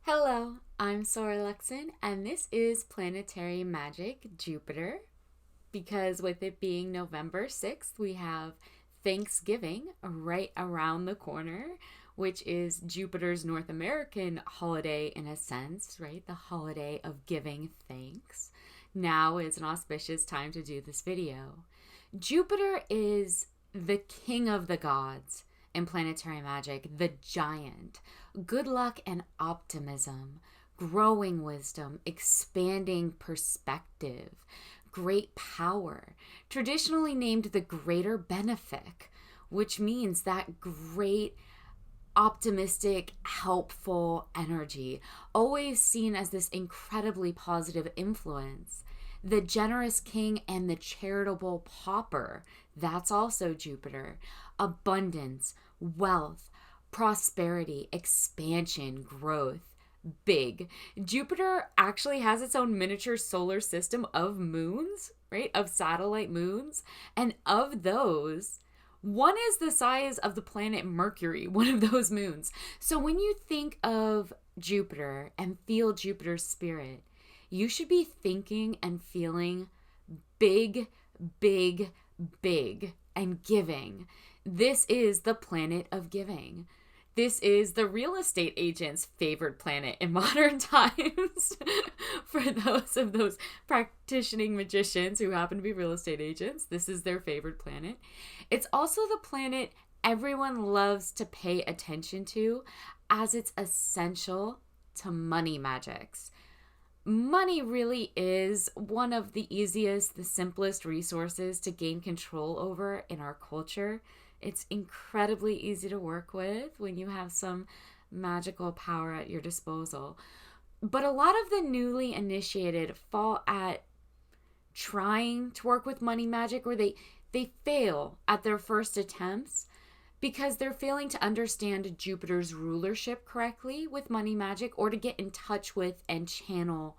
Hello, I'm Sora Luxon, and this is Planetary Magick Jupiter. Because with it being November 6th, we have Thanksgiving right around the corner, which is Jupiter's North American holiday in a sense, right? The holiday of giving thanks. Now is an auspicious time to do this video. Jupiter is the king of the gods in Planetary Magick, the giant. Good luck and optimism, growing wisdom, expanding perspective, great power, traditionally named the greater benefic, which means that great optimistic, helpful energy, always seen as this incredibly positive influence. The generous king and the charitable pauper, that's also Jupiter. Abundance, wealth, prosperity, expansion, growth. Big. Jupiter actually has its own miniature solar system of moons, right? Of satellite moons. And of those, one is the size of the planet Mercury, one of those moons. So when you think of Jupiter and feel Jupiter's spirit, you should be thinking and feeling big, big, big, and giving. This is the planet of giving. This is the real estate agent's favorite planet in modern times. For those practicing magicians who happen to be real estate agents, this is their favorite planet. It's also the planet everyone loves to pay attention to as it's essential to money magics. Money really is one of the easiest, the simplest resources to gain control over in our culture. It's incredibly easy to work with when you have some magical power at your disposal. But a lot of the newly initiated fall at trying to work with money magic, or they fail at their first attempts because they're failing to understand Jupiter's rulership correctly with money magic, or to get in touch with and channel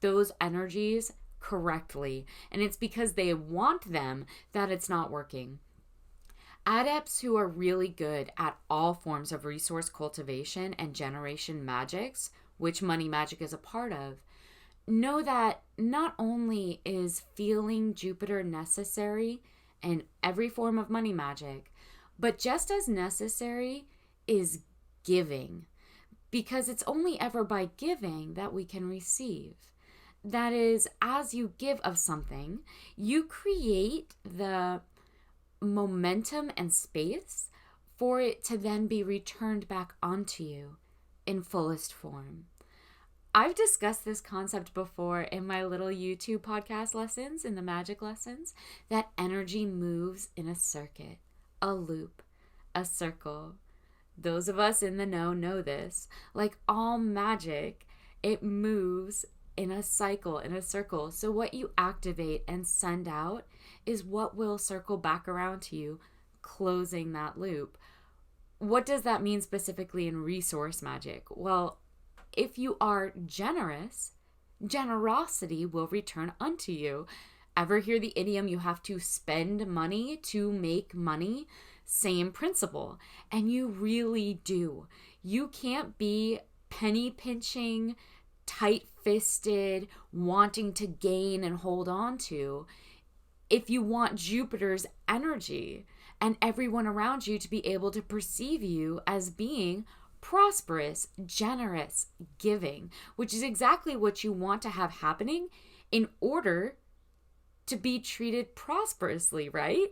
those energies correctly. And it's because they want them that it's not working. Adepts who are really good at all forms of resource cultivation and generation magics, which money magic is a part of, know that not only is feeling Jupiter necessary in every form of money magic, but just as necessary is giving, because it's only ever by giving that we can receive. That is, as you give of something, you create the momentum and space for it to then be returned back onto you in fullest form. I've discussed this concept before in my little YouTube podcast lessons, in the magic lessons, that energy moves in a circuit, a loop, a circle. Those of us in the know this. Like all magic, it moves in a cycle, in a circle. So what you activate and send out is what will circle back around to you, closing that loop. What does that mean specifically in resource magic? Well, if you are generous, generosity will return unto you. Ever hear the idiom, you have to spend money to make money? Same principle. And you really do. You can't be penny pinching, tight-fisted, wanting to gain and hold on to if you want Jupiter's energy and everyone around you to be able to perceive you as being prosperous, generous, giving, which is exactly what you want to have happening in order to be treated prosperously, right?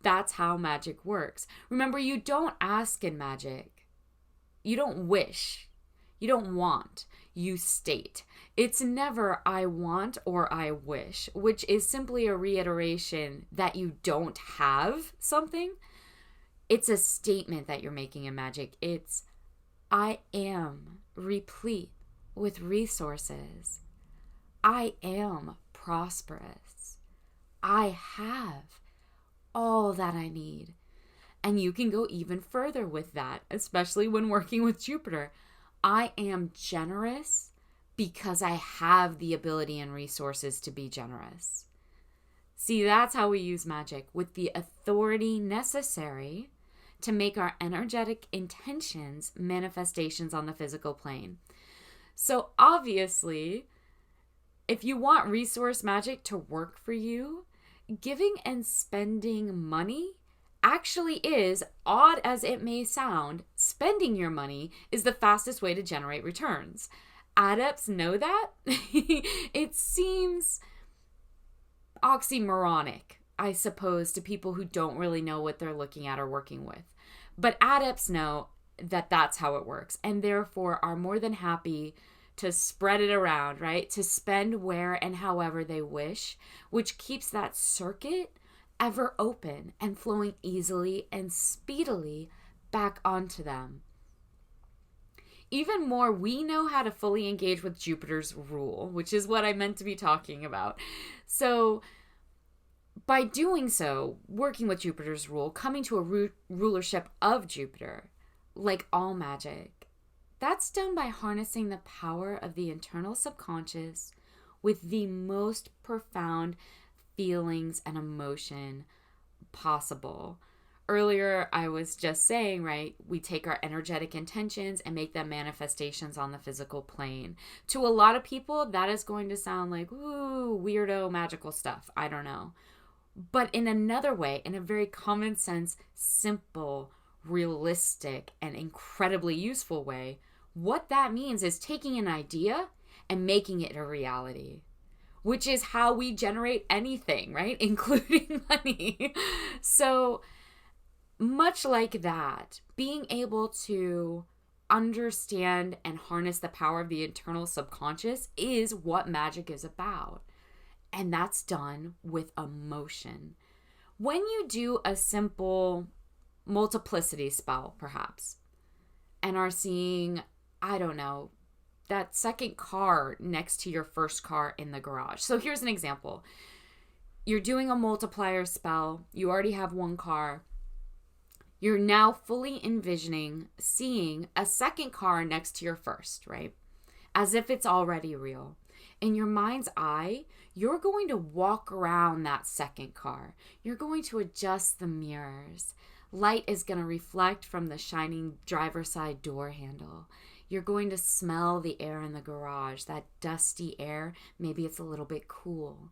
That's how magic works. Remember, you don't ask in magic. You don't wish. You don't want. You state. It's never I want or I wish, which is simply a reiteration that you don't have something. It's a statement that you're making in magic. It's I am replete with resources. I am prosperous. I have all that I need. And you can go even further with that, especially when working with Jupiter. I am generous because I have the ability and resources to be generous. See, that's how we use magic, with the authority necessary to make our energetic intentions manifestations on the physical plane. So obviously, if you want resource magic to work for you, giving and spending money actually is, odd as it may sound, spending your money is the fastest way to generate returns. Adepts know that. It seems oxymoronic, I suppose, to people who don't really know what they're looking at or working with. But adepts know that that's how it works, and therefore are more than happy to spread it around, right? To spend where and however they wish, which keeps that circuit ever open and flowing easily and speedily back onto them. Even more, we know how to fully engage with Jupiter's rule, which is what I meant to be talking about. So by doing so, working with Jupiter's rule, coming to a rulership of Jupiter, like all magic, that's done by harnessing the power of the internal subconscious with the most profound feelings and emotion possible. Earlier, I was just saying, right, we take our energetic intentions and make them manifestations on the physical plane. To a lot of people, that is going to sound like, ooh, weirdo magical stuff. I don't know. But in another way, in a very common sense, simple, realistic, and incredibly useful way, what that means is taking an idea and making it a reality, which is how we generate anything, right? Including money. So much like that, being able to understand and harness the power of the internal subconscious is what magic is about. And that's done with emotion. When you do a simple multiplicity spell, perhaps, and are seeing, I don't know, that second car next to your first car in the garage. So here's an example. You're doing a multiplier spell. You already have one car. You're now fully envisioning seeing a second car next to your first, right? As if it's already real. In your mind's eye, you're going to walk around that second car. You're going to adjust the mirrors. Light is going to reflect from the shining driver's side door handle. You're going to smell the air in the garage, that dusty air. Maybe it's a little bit cool.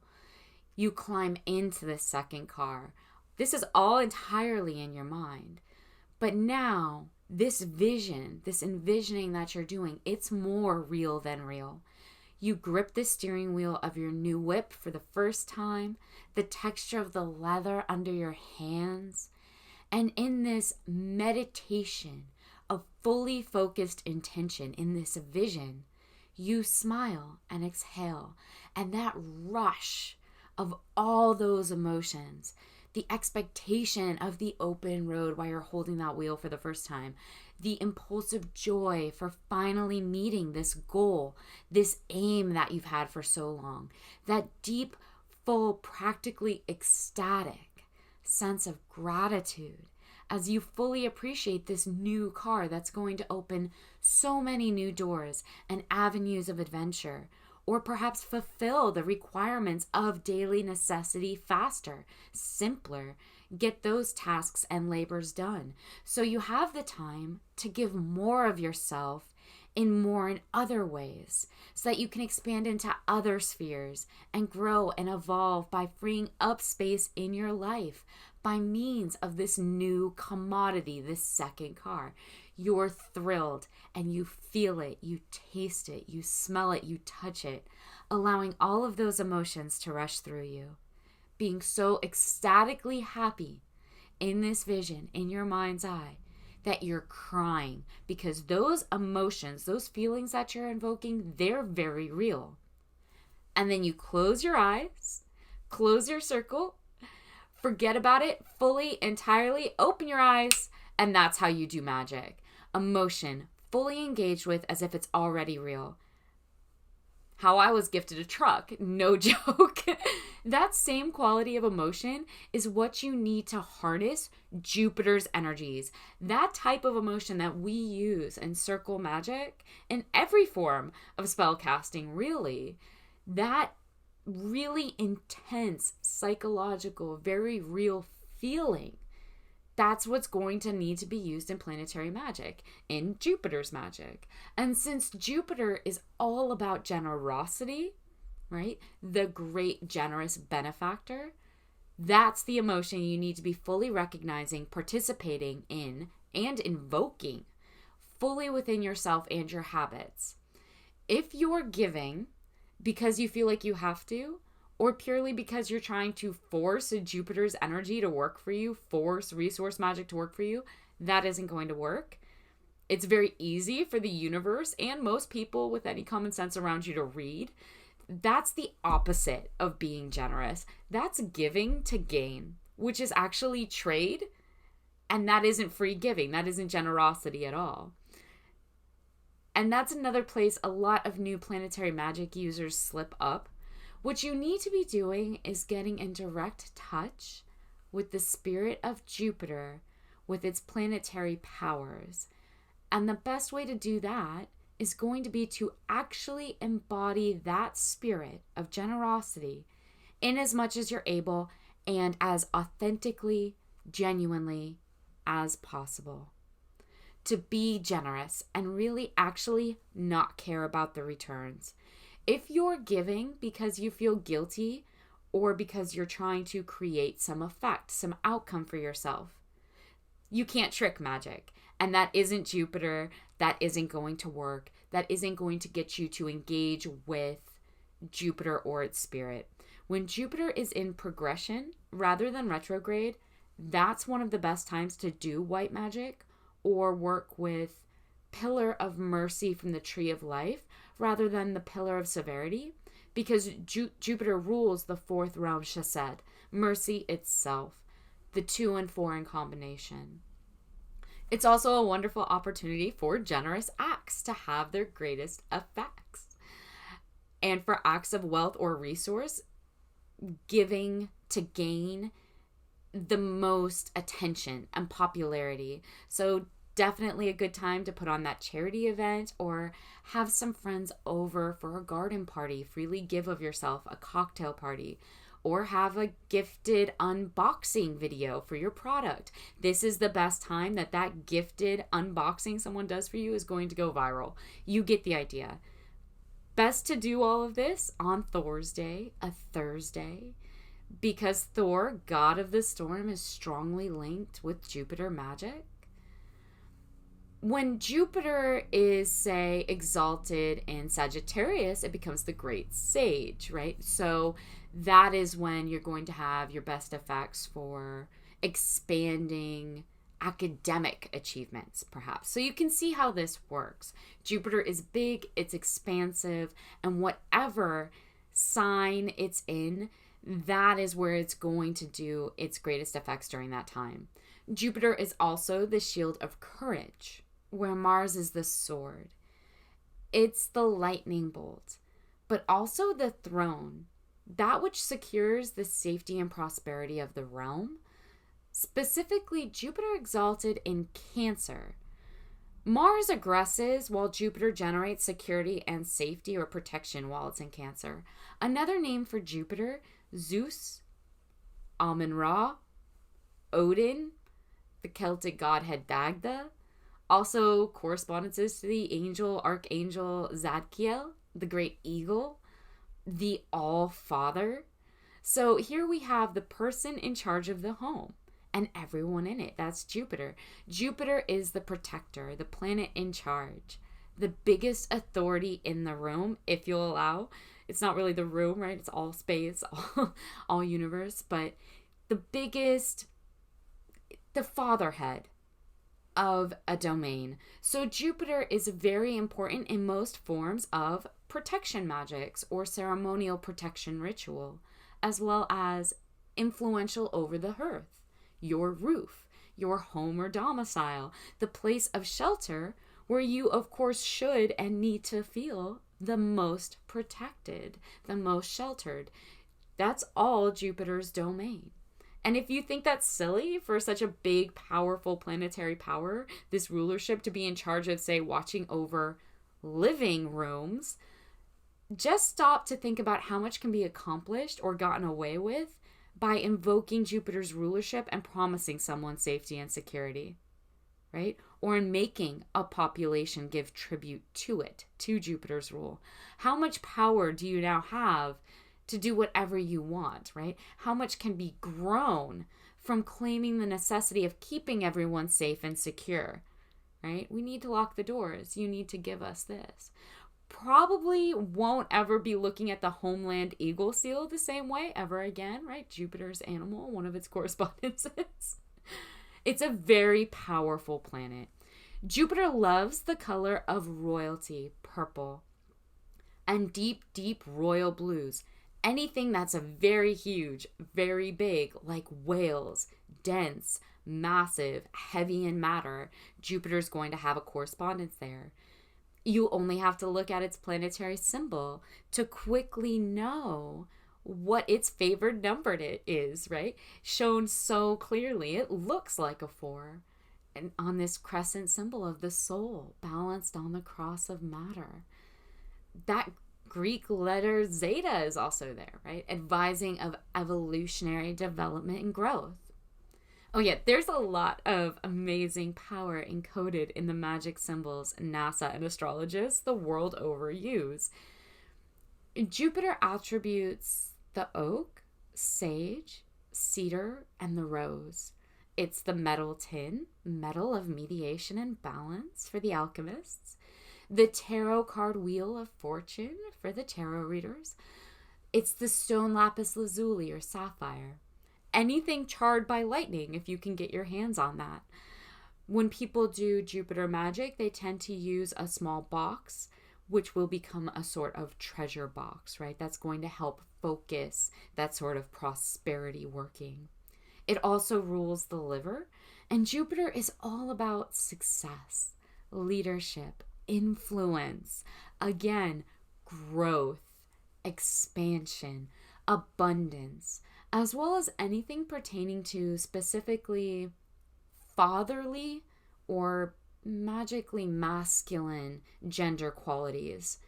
You climb into the second car. This is all entirely in your mind. But now, this vision, this envisioning that you're doing, it's more real than real. You grip the steering wheel of your new whip for the first time, the texture of the leather under your hands, and in this meditation of fully focused intention, in this vision, you smile and exhale, and that rush of all those emotions, the expectation of the open road while you're holding that wheel for the first time, the impulsive joy for finally meeting this goal, this aim that you've had for so long, that deep, full, practically ecstatic sense of gratitude as you fully appreciate this new car that's going to open so many new doors and avenues of adventure, or perhaps fulfill the requirements of daily necessity faster, simpler, get those tasks and labors done. So you have the time to give more of yourself in other ways, so that you can expand into other spheres and grow and evolve by freeing up space in your life by means of this new commodity, this second car. You're thrilled and you feel it, you taste it, you smell it, you touch it, allowing all of those emotions to rush through you. Being so ecstatically happy in this vision, in your mind's eye, that you're crying because those emotions, those feelings that you're invoking, they're very real. And then you close your eyes, close your circle, forget about it fully, entirely, open your eyes, and that's how you do magic. Emotion, fully engaged with as if it's already real. How I was gifted a truck, no joke. That same quality of emotion is what you need to harness Jupiter's energies. That type of emotion that we use in circle magic, in every form of spell casting, really. That really intense, psychological, very real feeling That's what's going to need to be used in planetary magic, in Jupiter's magic. And since Jupiter is all about generosity, right? The great generous benefactor, that's the emotion you need to be fully recognizing, participating in, and invoking fully within yourself and your habits. If you're giving because you feel like you have to, or purely because you're trying to force Jupiter's energy to work for you, force resource magic to work for you, that isn't going to work. It's very easy for the universe and most people with any common sense around you to read. That's the opposite of being generous. That's giving to gain, which is actually trade, and that isn't free giving. That isn't generosity at all. And that's another place a lot of new planetary magic users slip up. What you need to be doing is getting in direct touch with the spirit of Jupiter, with its planetary powers. And the best way to do that is going to be to actually embody that spirit of generosity in as much as you're able and as authentically, genuinely as possible. To be generous and really actually not care about the returns. If you're giving because you feel guilty or because you're trying to create some effect, some outcome for yourself, you can't trick magic. And that isn't Jupiter. That isn't going to work. That isn't going to get you to engage with Jupiter or its spirit. When Jupiter is in progression rather than retrograde, that's one of the best times to do white magic or work with Pillar of Mercy from the Tree of Life rather than the Pillar of Severity, because Jupiter rules the fourth realm Chesed, mercy itself, the 2 and 4 in combination. It's also a wonderful opportunity for generous acts to have their greatest effects. And for acts of wealth or resource, giving to gain the most attention and popularity. So definitely a good time to put on that charity event or have some friends over for a garden party, freely give of yourself, a cocktail party, or have a gifted unboxing video for your product. This is the best time that gifted unboxing someone does for you is going to go viral. You get the idea. Best to do all of this on Thor's Day, a Thursday, because Thor, god of the storm, is strongly linked with Jupiter magic. When Jupiter is, say, exalted in Sagittarius, it becomes the great sage, right? So that is when you're going to have your best effects for expanding academic achievements, perhaps. So you can see how this works. Jupiter is big, it's expansive, and whatever sign it's in, that is where it's going to do its greatest effects during that time. Jupiter is also the shield of courage, where Mars is the sword. It's the lightning bolt, but also the throne, that which secures the safety and prosperity of the realm. Specifically, Jupiter exalted in Cancer. Mars aggresses while Jupiter generates security and safety or protection while it's in Cancer. Another name for Jupiter, Zeus, Amun-Ra, Odin, the Celtic godhead Dagda, also correspondences to the archangel Zadkiel, the great eagle, the All-Father. So here we have the person in charge of the home and everyone in it. That's Jupiter. Jupiter is the protector, the planet in charge, the biggest authority in the room, if you'll allow. It's not really the room, right? It's all space, all universe, but the biggest, the fatherhead of a domain. So Jupiter is very important in most forms of protection magics or ceremonial protection ritual, as well as influential over the hearth, your roof, your home or domicile, the place of shelter where you, of course, should and need to feel the most protected, the most sheltered. That's all Jupiter's domain. And if you think that's silly for such a big, powerful planetary power, this rulership to be in charge of, say, watching over living rooms, just stop to think about how much can be accomplished or gotten away with by invoking Jupiter's rulership and promising someone safety and security, right? Or in making a population give tribute to it, to Jupiter's rule. How much power do you now have to do whatever you want, right? How much can be grown from claiming the necessity of keeping everyone safe and secure, right? We need to lock the doors. You need to give us this. Probably won't ever be looking at the homeland eagle seal the same way ever again, right? Jupiter's animal, one of its correspondences. It's a very powerful planet. Jupiter loves the color of royalty, purple, and deep, deep royal blues. Anything that's a very huge, very big, like whales, dense, massive, heavy in matter, Jupiter's going to have a correspondence there. You only have to look at its planetary symbol to quickly know what its favored number is, right? Shown so clearly. It looks like a 4. And on this crescent symbol of the soul balanced on the cross of matter. That Greek letter zeta is also there, right? Advising of evolutionary development and growth. Oh yeah, there's a lot of amazing power encoded in the magic symbols NASA and astrologists the world over use. Jupiter attributes the oak, sage, cedar, and the rose. It's the metal tin, metal of mediation and balance for the alchemists. The tarot card wheel of fortune for the tarot readers. It's the stone lapis lazuli or sapphire. Anything charred by lightning, if you can get your hands on that. When people do Jupiter magic, they tend to use a small box, which will become a sort of treasure box, right? That's going to help focus that sort of prosperity working. It also rules the liver, and Jupiter is all about success, leadership, influence, again, growth, expansion, abundance, as well as anything pertaining to specifically fatherly or magically masculine gender qualities.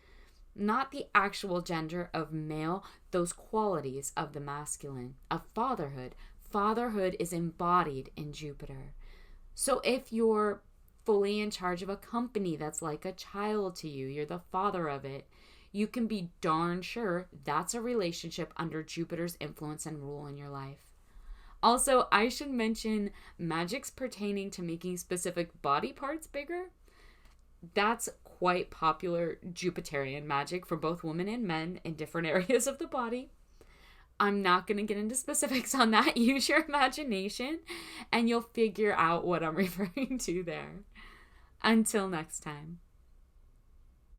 Not the actual gender of male, those qualities of the masculine, of fatherhood. Fatherhood is embodied in Jupiter. So if you're fully in charge of a company that's like a child to you, you're the father of it, you can be darn sure that's a relationship under Jupiter's influence and rule in your life. Also, I should mention magics pertaining to making specific body parts bigger. That's quite popular Jupiterian magic for both women and men in different areas of the body. I'm not going to get into specifics on that. Use your imagination and you'll figure out what I'm referring to there. Until next time.